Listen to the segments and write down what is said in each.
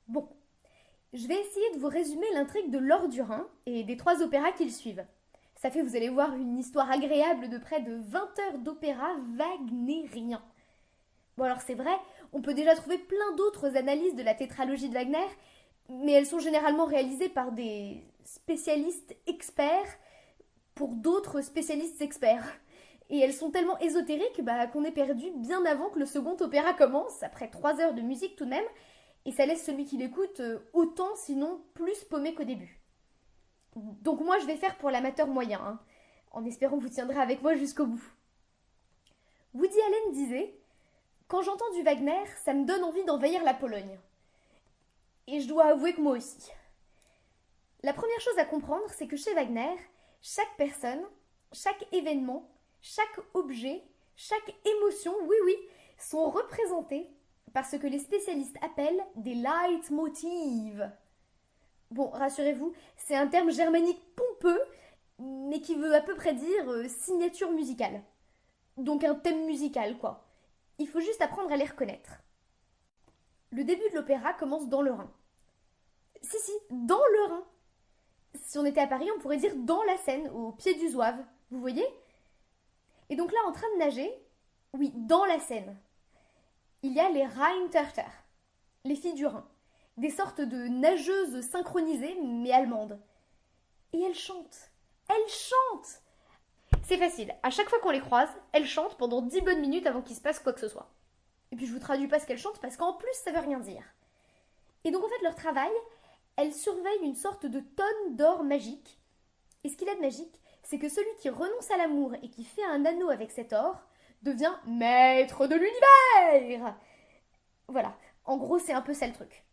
Bon, je vais essayer de vous résumer l'intrigue de L'Or du Rhin et des trois opéras qui le suivent. Ça fait, vous allez voir, une histoire agréable de près de 20 heures d'opéra wagnérien. Bon alors c'est vrai, on peut déjà trouver plein d'autres analyses de la tétralogie de Wagner, mais elles sont généralement réalisées par des spécialistes experts pour d'autres spécialistes experts. Et elles sont tellement ésotériques qu'on est perdu bien avant que le second opéra commence, après 3 heures de musique tout de même, et ça laisse celui qui l'écoute autant, sinon plus paumé qu'au début. Donc moi je vais faire pour l'amateur moyen, hein, en espérant que vous tiendrez avec moi jusqu'au bout. Woody Allen disait: quand j'entends du Wagner, ça me donne envie d'envahir la Pologne. Et je dois avouer que moi aussi. La première chose à comprendre, c'est que chez Wagner, chaque personne, chaque événement, chaque objet, chaque émotion, oui oui, sont représentés par ce que les spécialistes appellent des leitmotiv. Bon, rassurez-vous, c'est un terme germanique pompeux, mais qui veut à peu près dire signature musicale. Donc un thème musical, quoi. Il faut juste apprendre à les reconnaître. Le début de l'opéra commence dans le Rhin. Si, dans le Rhin. Si on était à Paris, on pourrait dire dans la Seine, au pied du Zouave. Vous voyez? Et donc là, en train de nager, oui, dans la Seine, il y a les Rheintöchter, les filles du Rhin. Des sortes de nageuses synchronisées, mais allemandes. Et elles chantent. Elles chantent. C'est facile. À chaque fois qu'on les croise, elles chantent pendant 10 bonnes minutes avant qu'il se passe quoi que ce soit. Et puis je vous traduis pas ce qu'elles chantent parce qu'en plus ça veut rien dire. Et donc en fait leur travail, elles surveillent une sorte de tonne d'or magique. Et ce qu'il a de magique, c'est que celui qui renonce à l'amour et qui fait un anneau avec cet or devient maître de l'univers. Voilà. En gros, c'est un peu ça le truc.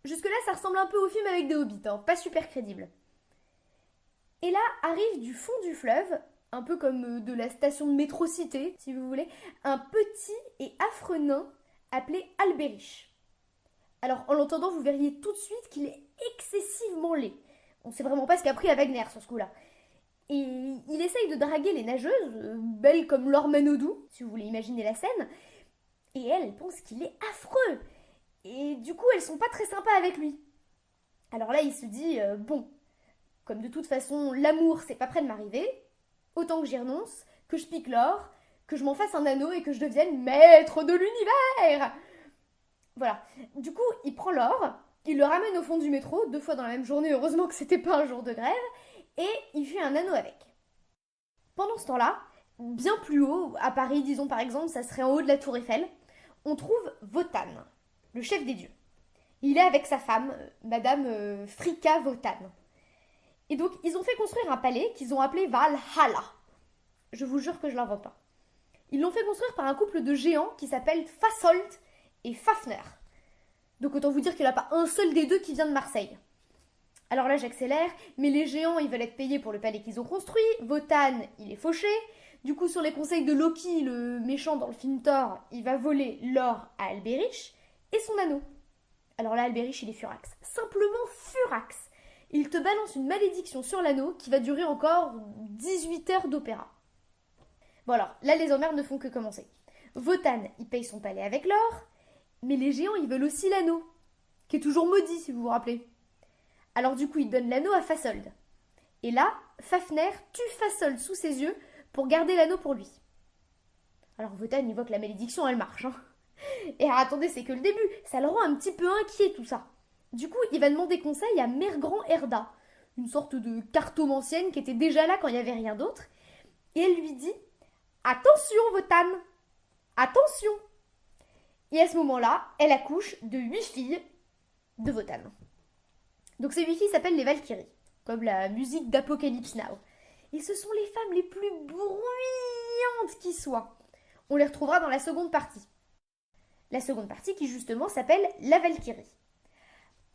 Jusque-là, ça ressemble un peu au film avec des hobbits, hein, pas super crédible. Et là arrive du fond du fleuve, un peu comme de la station de métro Cité, si vous voulez, un petit et affreux nain appelé Albéric. Alors, en l'entendant, vous verriez tout de suite qu'il est excessivement laid. On sait vraiment pas ce qu'a pris à Wagner sur ce coup-là. Et il essaye de draguer les nageuses, belles comme Laure Manodou, si vous voulez imaginer la scène, et elles pensent qu'il est affreux. Et du coup, elles sont pas très sympas avec lui. Alors là, il se dit, bon, comme de toute façon, l'amour, c'est pas près de m'arriver, autant que j'y renonce, que je pique l'or, que je m'en fasse un anneau et que je devienne maître de l'univers. Voilà. Du coup, il prend l'or, il le ramène au fond du métro, 2 fois dans la même journée, heureusement que c'était pas un jour de grève, et il fait un anneau avec. Pendant ce temps-là, bien plus haut, à Paris, disons par exemple, ça serait en haut de la Tour Eiffel, on trouve Wotan, le chef des dieux. Il est avec sa femme, Madame Fricka Wotan. Et donc, ils ont fait construire un palais qu'ils ont appelé Valhalla. Je vous jure que je l'invente pas. Ils l'ont fait construire par un couple de géants qui s'appellent Fasolt et Fafner. Donc autant vous dire qu'il n'y en a pas un seul des deux qui vient de Marseille. Alors là, j'accélère, mais les géants, ils veulent être payés pour le palais qu'ils ont construit. Wotan, il est fauché. Du coup, sur les conseils de Loki, le méchant dans le film Thor, il va voler l'or à Albéric et son anneau. Alors là, Albéric, il est furax. Simplement furax. Il te balance une malédiction sur l'anneau qui va durer encore 18 heures d'opéra. Bon alors, là les emmerdes ne font que commencer. Wotan, il paye son palais avec l'or, mais les géants, ils veulent aussi l'anneau, qui est toujours maudit si vous vous rappelez. Alors du coup, il donne l'anneau à Fasold. Et là, Fafner tue Fasold sous ses yeux pour garder l'anneau pour lui. Alors Wotan, il voit que la malédiction, elle marche. Hein. Et alors, attendez, c'est que le début, ça le rend un petit peu inquiet tout ça. Du coup, il va demander conseil à Mère Grand Erda, une sorte de cartomancienne qui était déjà là quand il n'y avait rien d'autre. Et elle lui dit: attention, Wotan, attention. Et à ce moment-là, elle accouche de 8 filles de Wotan. Donc ces 8 filles s'appellent les Valkyries, comme la musique d'Apocalypse Now. Et ce sont les femmes les plus bruyantes qui soient. On les retrouvera dans la seconde partie. La seconde partie qui justement s'appelle la Valkyrie.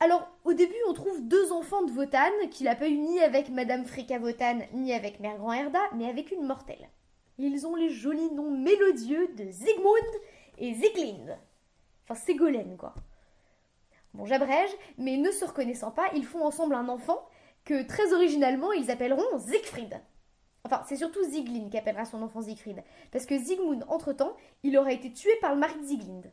Alors, au début, on trouve 2 enfants de Wotan qu'il n'a pas eu ni avec Madame Fricka Wotan ni avec Mère Grand Erda, mais avec une mortelle. Ils ont les jolis noms mélodieux de Siegmund et Sieglind. Enfin, Ségolène, quoi. Bon, j'abrège, mais ne se reconnaissant pas, ils font ensemble un enfant que, très originalement, ils appelleront Siegfried. Enfin, c'est surtout Sieglind qui appellera son enfant Siegfried, parce que Siegmund, entre-temps, il aurait été tué par le mari de Sieglind.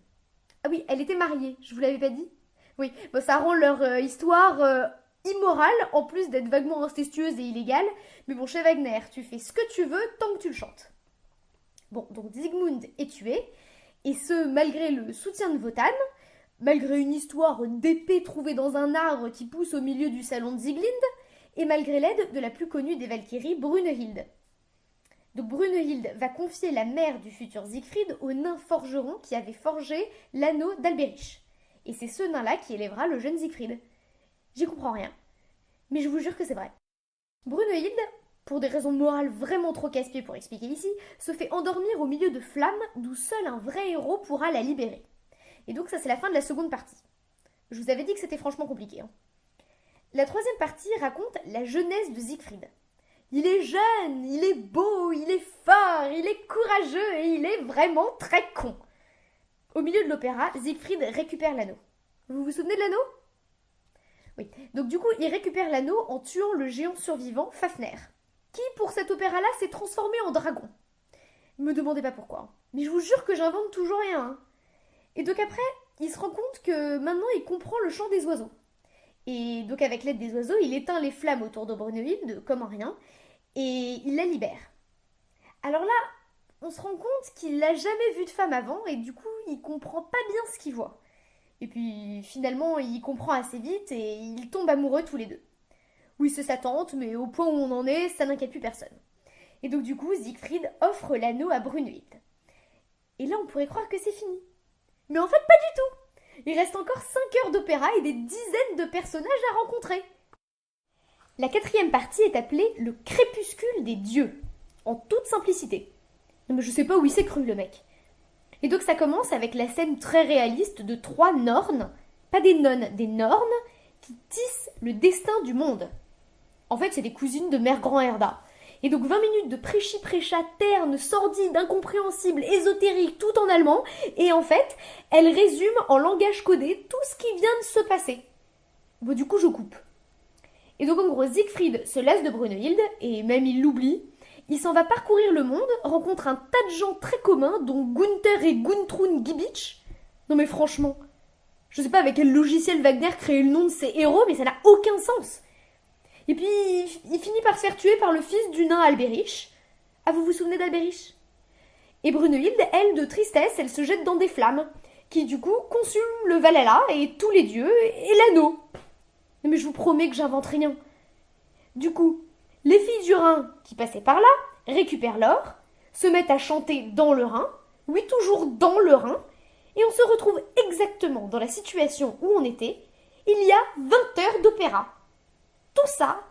Ah oui, elle était mariée, je vous l'avais pas dit. Oui, bon, ça rend leur histoire immorale, en plus d'être vaguement incestueuse et illégale. Mais bon, chez Wagner, tu fais ce que tu veux tant que tu le chantes. Bon, donc Siegmund est tué, et ce, malgré le soutien de Wotan, malgré une histoire d'épée trouvée dans un arbre qui pousse au milieu du salon de Sieglind, et malgré l'aide de la plus connue des Valkyries, Brunhild. Donc Brunhild va confier la mère du futur Siegfried au nain forgeron qui avait forgé l'anneau d'Alberich. Et c'est ce nain-là qui élèvera le jeune Siegfried. J'y comprends rien, mais je vous jure que c'est vrai. Brunhild, pour des raisons morales vraiment trop casse-pieds pour expliquer ici, se fait endormir au milieu de flammes d'où seul un vrai héros pourra la libérer. Et donc ça c'est la fin de la seconde partie. Je vous avais dit que c'était franchement compliqué. La troisième partie raconte la jeunesse de Siegfried. Il est jeune, il est beau, il est fort, il est courageux et il est vraiment très con. Au milieu de l'opéra, Siegfried récupère l'anneau. Vous vous souvenez de l'anneau? Oui. Donc du coup, il récupère l'anneau en tuant le géant survivant, Fafner, qui pour cet opéra-là s'est transformé en dragon. Ne me demandez pas pourquoi, mais je vous jure que j'invente toujours rien. Hein. Et donc après, il se rend compte que maintenant il comprend le chant des oiseaux. Et donc avec l'aide des oiseaux, il éteint les flammes autour de Brunhild, comme en rien, et il la libère. Alors là, on se rend compte qu'il n'a jamais vu de femme avant, et du coup, il comprend pas bien ce qu'il voit. Et puis finalement, il comprend assez vite, et ils tombent amoureux tous les deux. Oui, c'est sa tante, mais au point où on en est, ça n'inquiète plus personne. Et donc du coup, Siegfried offre l'anneau à Brunhild. Et là, on pourrait croire que c'est fini. Mais en fait, pas du tout. Il reste encore 5 heures d'opéra et des dizaines de personnages à rencontrer. La quatrième partie est appelée le crépuscule des dieux, en toute simplicité. Non mais je sais pas où il s'est cru le mec. Et donc ça commence avec la scène très réaliste de 3 Nornes, pas des nonnes, des Nornes, qui tissent le destin du monde. En fait, c'est des cousines de Mère Grand Herda. Et donc 20 minutes de prêchi-prêcha terne, sordide, incompréhensible, ésotérique, tout en allemand. Et en fait, elle résume en langage codé tout ce qui vient de se passer. Bon, du coup, je coupe. Et donc en gros, Siegfried se lasse de Brunhild, et même il l'oublie. Il s'en va parcourir le monde, rencontre un tas de gens très communs, dont Gunther et Guntrun Gibitsch. Non mais franchement, je sais pas avec quel logiciel Wagner crée le nom de ses héros, mais ça n'a aucun sens. Et puis, il finit par se faire tuer par le fils du nain Alberich. Ah, vous vous souvenez d'Alberich? Et Brunhild, elle, de tristesse, elle se jette dans des flammes, qui du coup consument le Valhalla et tous les dieux et l'anneau. Mais je vous promets que j'invente rien. Du coup, les filles du Rhin qui passaient par là récupèrent l'or, se mettent à chanter dans le Rhin, oui toujours dans le Rhin, et on se retrouve exactement dans la situation où on était il y a 20 heures d'opéra. Tout ça